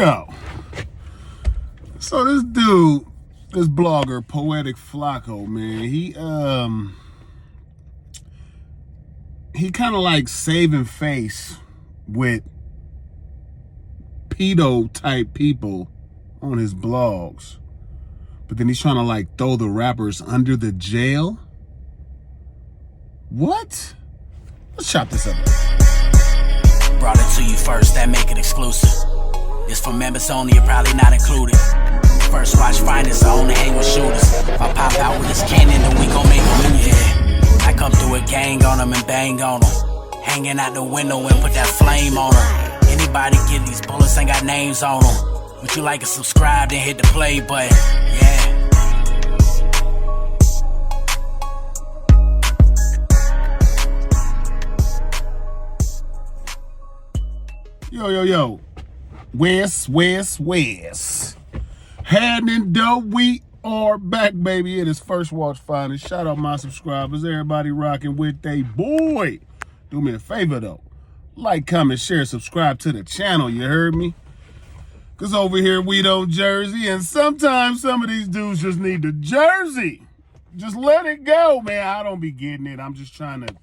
Yo. So this dude, this blogger, POETIK FLAKKO, man, he kind of like saving face with pedo type people on his blogs. But then he's trying to like throw the rappers under the jail. What? Let's chop this up. Brought it to you first, that make it exclusive. It's for members only, you're probably not included. First watch finest, I only hang with shooters. If I pop out with this cannon, then we gon' make a move. Yeah. I come through a gang on them and bang on them. Hanging out the window and put that flame on them. Anybody get these bullets ain't got names on them. Would you like to subscribe, then hit the play button? Yeah. Yo. West. Happening though, we are back, baby. It is First Watch Finest. Shout out my subscribers. Everybody rocking with they boy. Do me a favor though. Like, comment, share, subscribe to the channel. You heard me? Cause over here we don't jersey, and sometimes some of these dudes just need the jersey. Just let it go, man. I don't be getting it. I'm just trying to.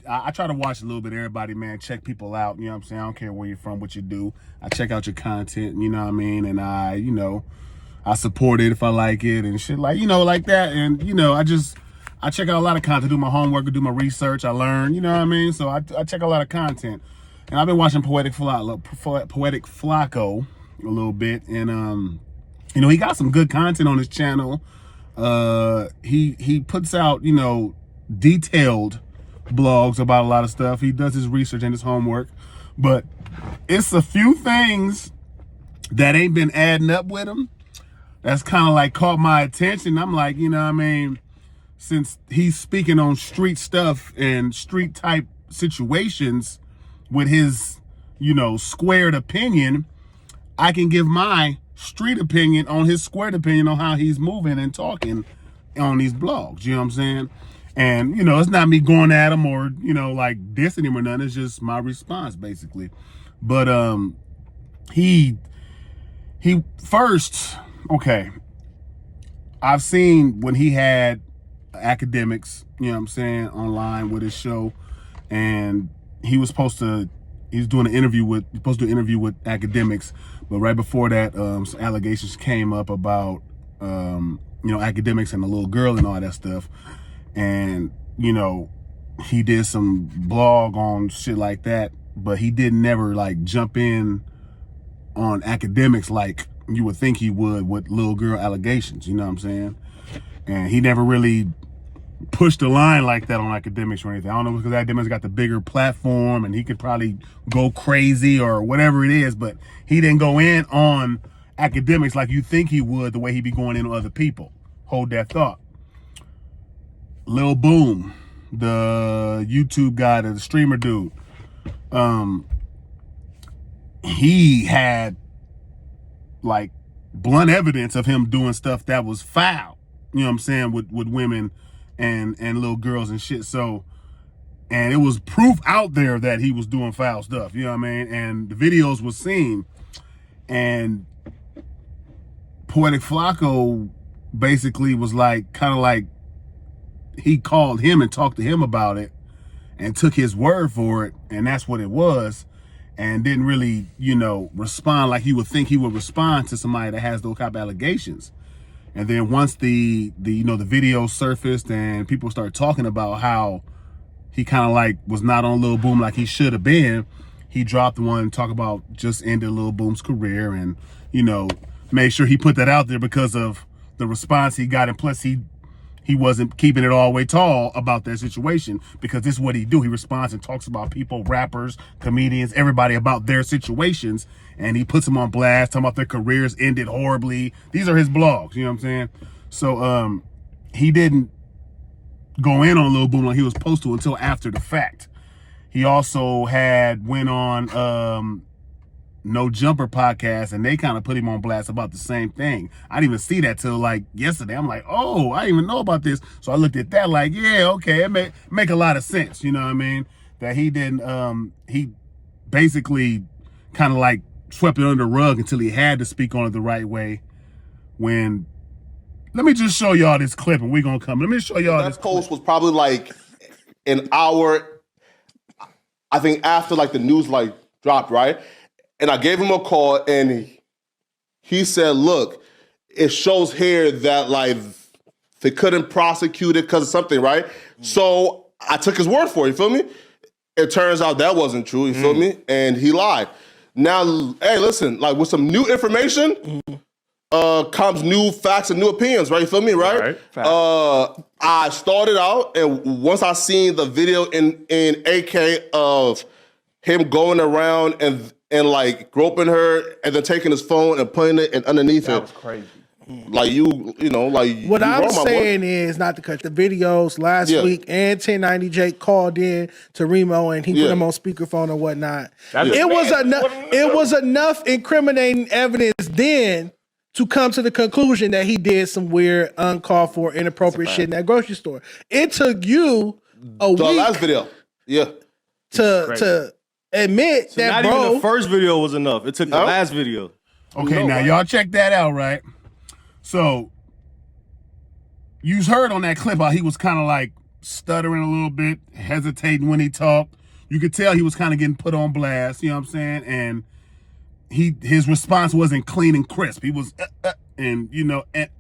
I try to watch a little bit of everybody, man. Check people out. You know what I'm saying? I don't care where you're from, what you do. I check out your content. You know what I mean? And I support it if I like it and shit like that. And I check out a lot of content. Do my homework, do my research. I learn. You know what I mean? So I check a lot of content. And I've been watching POETIK FLAKKO a little bit, and he got some good content on his channel. He puts out detailed blogs about a lot of stuff. He does his research and his homework, but it's a few things that ain't been adding up with him. That's kind of like caught my attention. I'm like, since he's speaking on street stuff and street type situations with his, squared opinion, I can give my street opinion on his squared opinion on how he's moving and talking on these blogs. You know what I'm saying? And, it's not me going at him or, like dissing him or nothing. It's just my response, basically. But he first, okay, I've seen when he had academics, online with his show, and he was supposed to do an interview with academics, but right before that, some allegations came up about, academics and the little girl and all that stuff. And, he did some blog on shit like that, but he didn't never like jump in on academics like you would think he would with little girl allegations, you know what I'm saying? And he never really pushed the line like that on academics or anything. I don't know, because academics got the bigger platform and he could probably go crazy or whatever it is, but he didn't go in on academics like you think he would, the way he be going in on other people. Hold that thought. Lil Boom, the YouTube guy, the streamer dude, he had like blunt evidence of him doing stuff that was foul, you know what I'm saying, with women and little girls and shit. So, and it was proof out there that he was doing foul stuff, you know what I mean? And the videos was seen, and POETIK FLAKKO basically was like, kind of like, he called him and talked to him about it and took his word for it, and that's what it was, and didn't really, respond like you would think he would respond to somebody that has those type of allegations. And then once the video surfaced and people started talking about how he kind of like was not on Lil Boom like he should have been, he dropped one talk about just ended Lil Boom's career, and made sure he put that out there because of the response he got, and plus he wasn't keeping it all the way tall about that situation, because this is what he do. He responds and talks about people, rappers, comedians, everybody, about their situations, and he puts them on blast, talking about their careers ended horribly. These are his blogs, you know what I'm saying? So he didn't go in on Lil Boom like he was supposed to until after the fact. He also went on No Jumper podcast, and they kind of put him on blast about the same thing. I didn't even see that till like yesterday. I'm like, oh, I didn't even know about this. So I looked at that like, yeah, okay, it make a lot of sense, you know what I mean? That he didn't, he basically kind of like swept it under the rug until he had to speak on it the right way. When, let me just show y'all this clip and we're going to come. Let me show y'all this post was probably like an hour, I think, after like the news like dropped, right? And I gave him a call and he said, look, it shows here that like they couldn't prosecute it because of something, right? So I took his word for it, you feel me? It turns out that wasn't true, you feel me? And he lied. Now, hey, listen, like with some new information, comes new facts and new opinions, right? You feel me, right? I started out, and once I seen the video in AK of him going around and like groping her and then taking his phone and putting it underneath it. That was crazy. Like you know, like what I'm saying is, not to cut the videos, last week and 1090 Jake called in to Remo and he put him on speakerphone and whatnot. It was enough incriminating evidence then to come to the conclusion that he did some weird, uncalled for, inappropriate shit in that grocery store. It took you a week. The last video, to admit so that, not bro. Even the first video was enough. It took the last video. Okay, now y'all check that out, right? So, you heard on that clip how he was kind of like stuttering a little bit, hesitating when he talked. You could tell he was kind of getting put on blast, you know what I'm saying? And his response wasn't clean and crisp. He was, and you know, and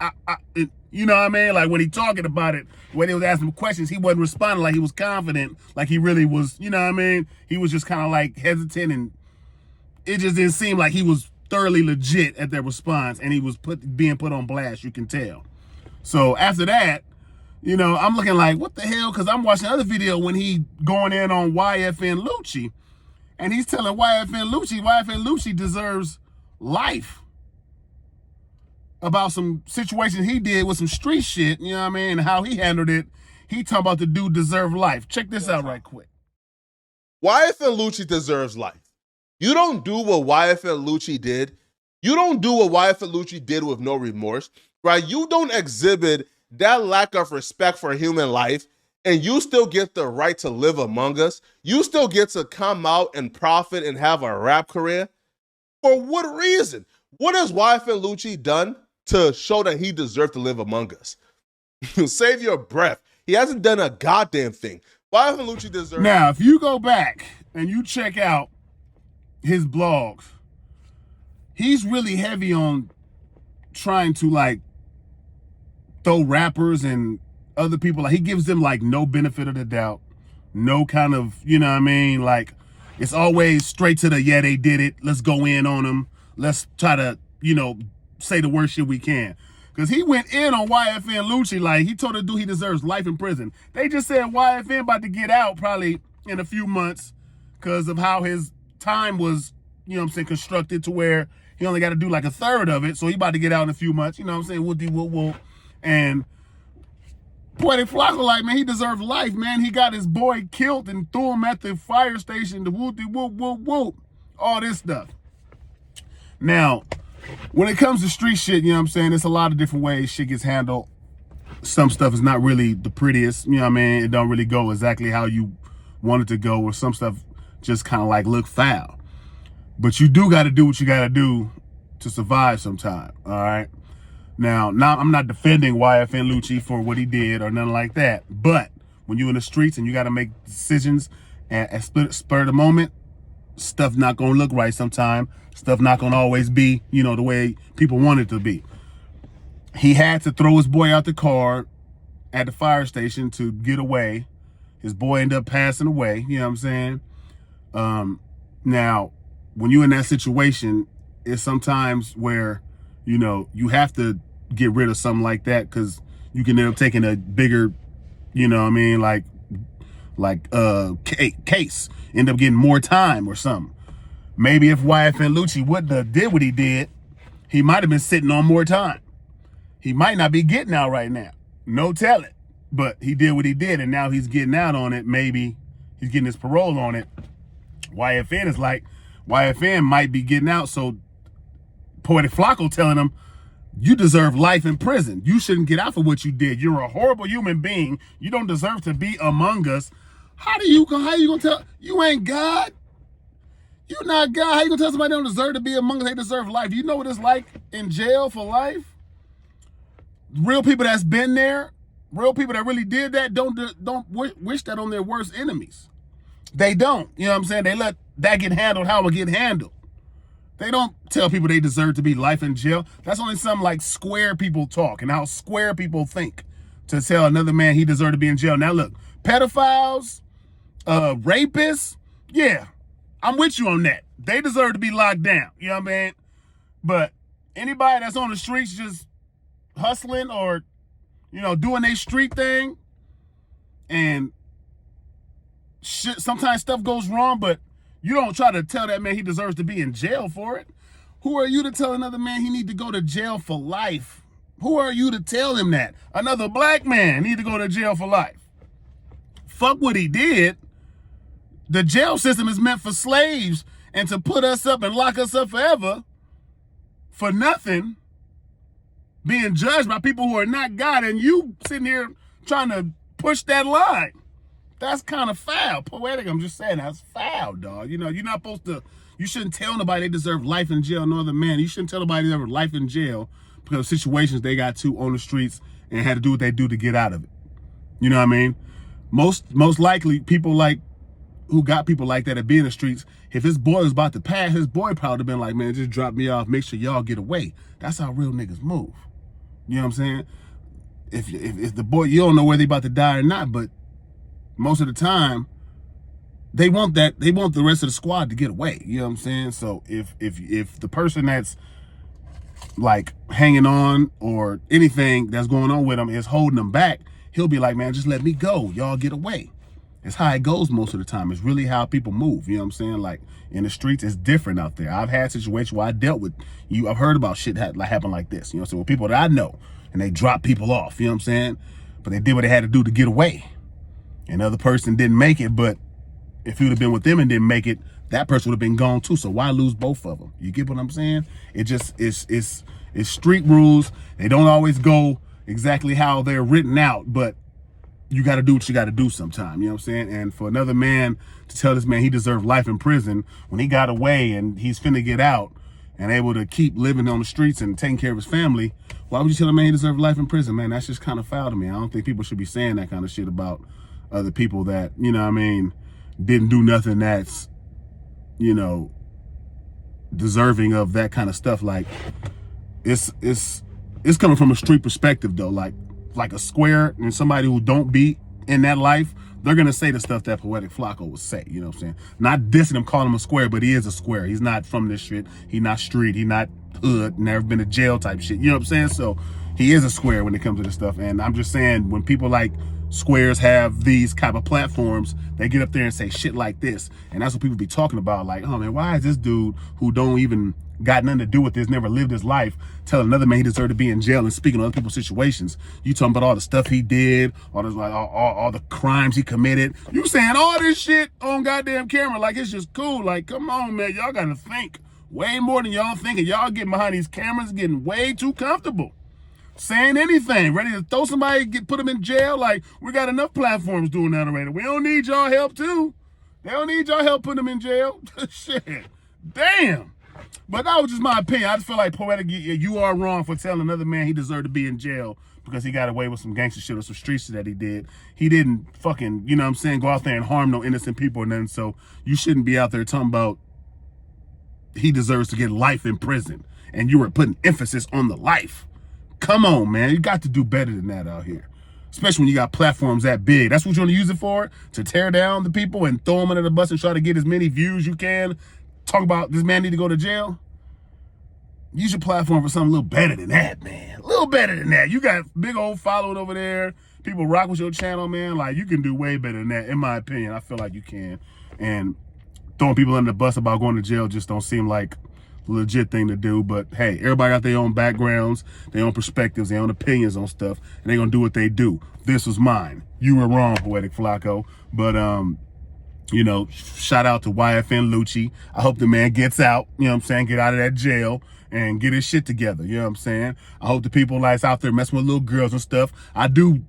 you know what I mean? Like when he talking about it, when he was asking him questions, he wasn't responding like he was confident, like he really was, you know what I mean? He was just kind of like hesitant, and it just didn't seem like he was thoroughly legit at their response, and he was being put on blast, you can tell. So after that, you know, I'm looking like, what the hell? Because I'm watching another video when he going in on YFN LUCCI, and he's telling YFN LUCCI deserves life about some situation he did with some street shit, you know what I mean, and how he handled it. He talking about the dude deserve life. Check this out right quick. YFN LUCCI deserves life. You don't do what YFN LUCCI did. You don't do what YFN LUCCI did with no remorse, right? You don't exhibit that lack of respect for human life, and you still get the right to live among us. You still get to come out and profit and have a rap career. For what reason? What has YFN LUCCI done to show that he deserved to live among us? Save your breath. He hasn't done a goddamn thing. YFN LUCCI deserves... Now, if you go back and you check out his blogs, he's really heavy on trying to like throw rappers and other people, like he gives them like no benefit of the doubt, no kind of, you know what I mean, like it's always straight to the, yeah, they did it, let's go in on them, let's try to, you know, say the worst shit we can. Because he went in on YFN LUCCI, like he told the dude he deserves life in prison. They just said YFN about to get out probably in a few months because of how his time was, you know what I'm saying, constructed to where he only got to do like a third of it. So he about to get out in a few months, you know what I'm saying, whoop-de-whoop-whoop. And POETIK FLAKKO, like, man, he deserves life, man. He got his boy killed and threw him at the fire station, the whoop-de-whoop-whoop-whoop, all this stuff. Now, when it comes to street shit, you know what I'm saying, there's a lot of different ways shit gets handled. Some stuff is not really the prettiest, you know what I mean? It don't really go exactly how you want it to go, or some stuff just kind of like look foul. But you do got to do what you got to do to survive sometime, all right? Now, I'm not defending YFN LUCCI for what he did or nothing like that, but when you're in the streets and you got to make decisions at spur of the moment, stuff not going to look right sometime. Stuff not going to always be, you know, the way people want it to be. He had to throw his boy out the car at the fire station to get away. His boy ended up passing away, you know what I'm saying? Now, when you're in that situation, it's sometimes where, you know, you have to get rid of something like that because you can end up taking a bigger, you know what I mean, like case, end up getting more time or something. Maybe if YFN LUCCI wouldn't have did what he did, he might have been sitting on more time. He might not be getting out right now. No telling. But he did what he did, and now he's getting out on it. Maybe he's getting his parole on it. YFN is like, YFN might be getting out, so POETIK FLAKKO telling him, you deserve life in prison. You shouldn't get out for what you did. You're a horrible human being. You don't deserve to be among us. How you gonna tell? You ain't God. You're not God. How you gonna tell somebody they don't deserve to be among us? They deserve life. You know what it's like in jail for life? Real people that's been there, real people that really did that don't wish that on their worst enemies. They don't. You know what I'm saying? They let that get handled how it get handled. They don't tell people they deserve to be life in jail. That's only some like square people talk and how square people think to tell another man he deserved to be in jail. Now look, pedophiles, rapists, yeah, I'm with you on that. They deserve to be locked down. You know what I mean? But anybody that's on the streets just hustling or, you know, doing their street thing and shit, sometimes stuff goes wrong, but you don't try to tell that man he deserves to be in jail for it. Who are you to tell another man he need to go to jail for life? Who are you to tell him that? Another black man need to go to jail for life. Fuck what he did. The jail system is meant for slaves and to put us up and lock us up forever for nothing, being judged by people who are not God, and you sitting here trying to push that line. That's kind of foul. Poetic, I'm just saying, that's foul, dog. You know, you're not supposed to, you shouldn't tell nobody they deserve life in jail, no other man. You shouldn't tell nobody they deserve life in jail because of situations they got to on the streets and had to do what they do to get out of it. You know what I mean? Most likely, people like, who got people like that at being in the streets, if his boy was about to pass, his boy probably have been like, man, just drop me off, make sure y'all get away. That's how real niggas move. You know what I'm saying? If the boy, you don't know whether they about to die or not, but most of the time, they want the rest of the squad to get away. You know what I'm saying? So if the person that's like hanging on or anything that's going on with him is holding them back, he'll be like, man, just let me go. Y'all get away. It's how it goes most of the time. It's really how people move. You know what I'm saying? Like in the streets, it's different out there. I've had situations where I dealt with you. I've heard about shit that happened like this. You know what I'm saying? With people that I know, and they drop people off. You know what I'm saying? But they did what they had to do to get away. Another person didn't make it, but if he would have been with them and didn't make it, that person would have been gone too. So why lose both of them? You get what I'm saying? It just it's street rules. They don't always go exactly how they're written out, but you got to do what you got to do sometime. You know what I'm saying? And for another man to tell this man he deserved life in prison when he got away and he's finna get out and able to keep living on the streets and taking care of his family, why would you tell a man he deserved life in prison, man? That's just kind of foul to me. I don't think people should be saying that kind of shit about other people that, you know what I mean, didn't do nothing that's, you know, deserving of that kind of stuff. Like it's coming from a street perspective though. Like a square and somebody who don't be in that life, they're gonna say the stuff that Poetic FLAKKO would say. You know what I'm saying? Not dissing him, calling him a square, but he is a square. He's not from this shit. He not street. He not hood. Never been to jail type shit. You know what I'm saying? So he is a square when it comes to this stuff. And I'm just saying, when people like squares have these type of platforms, they get up there and say shit like this, and that's what people be talking about. Like, oh man, why is this dude who don't even got nothing to do with this, never lived his life, telling another man he deserved to be in jail and speaking on other people's situations? You talking about all the stuff he did, all this, like all the crimes he committed. You saying all this shit on goddamn camera like it's just cool. Like, come on, man, y'all gotta think way more than y'all thinking. Y'all getting behind these cameras, getting way too comfortable. Saying anything, ready to throw somebody, put them in jail. Like, we got enough platforms doing that already. We don't need y'all help too. They don't need y'all help putting them in jail. Shit, damn. But that was just my opinion. I just feel like Poetic, you are wrong for telling another man he deserved to be in jail because he got away with some gangster shit or some street shit that he did. He didn't fucking, you know what I'm saying, go out there and harm no innocent people or nothing. So you shouldn't be out there talking about he deserves to get life in prison. And you were putting emphasis on the life. Come on, man. You got to do better than that out here. Especially when you got platforms that big. That's what you want to use it for? To tear down the people and throw them under the bus and try to get as many views you can? Talk about this man need to go to jail? Use your platform for something a little better than that, man. A little better than that. You got big old following over there. People rock with your channel, man. Like, you can do way better than that, in my opinion. I feel like you can. And throwing people under the bus about going to jail just don't seem like legit thing to do. But hey, everybody got their own backgrounds, their own perspectives, their own opinions on stuff, and they're gonna do what they do. This was mine. You were wrong, Poetic FLAKKO. But you know, shout out to YFN LUCCI. I hope the man gets out, you know what I'm saying, get out of that jail and get his shit together, you know what I'm saying? I hope the people that's out there messing with little girls and stuff, I do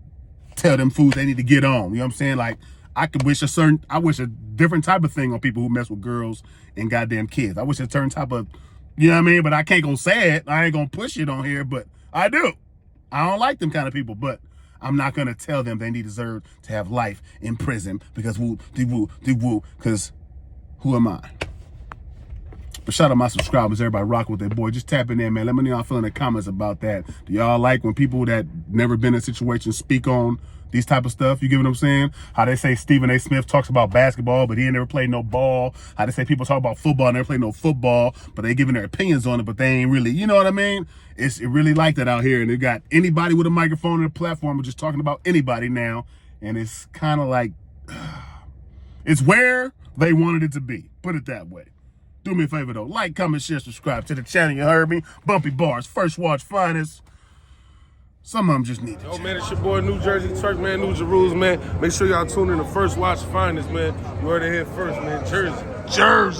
tell them fools they need to get on, you know what I'm saying? Like, I wish a different type of thing on people who mess with girls and goddamn kids. I wish a certain type of, you know what I mean? But I can't go say it. I ain't gonna push it on here, but I do. I don't like them kind of people, but I'm not gonna tell them they deserve to have life in prison because because who am I? But shout out my subscribers, everybody rocking with their boy. Just tapping in, man. Let me know how y'all feel in the comments about that. Do y'all like when people that never been in a situation speak on these type of stuff? You get what I'm saying? How they say Stephen A. Smith talks about basketball, but he ain't never played no ball. How they say people talk about football and never played no football, but they giving their opinions on it, but they ain't really, you know what I mean? It really like that out here. And they got anybody with a microphone and a platform just talking about anybody now. And it's kind of like, it's where they wanted it to be. Put it that way. Do me a favor though, like, comment, share, subscribe to the channel, you heard me? Bumpy Bars, First Watch Finest. Some of them just need to Yo, man, it's your boy, New Jersey Turk, man, New Jerusalem, man. Make sure y'all tune in to First Watch Finest, man. You heard it here first, man, Jersey. Jersey.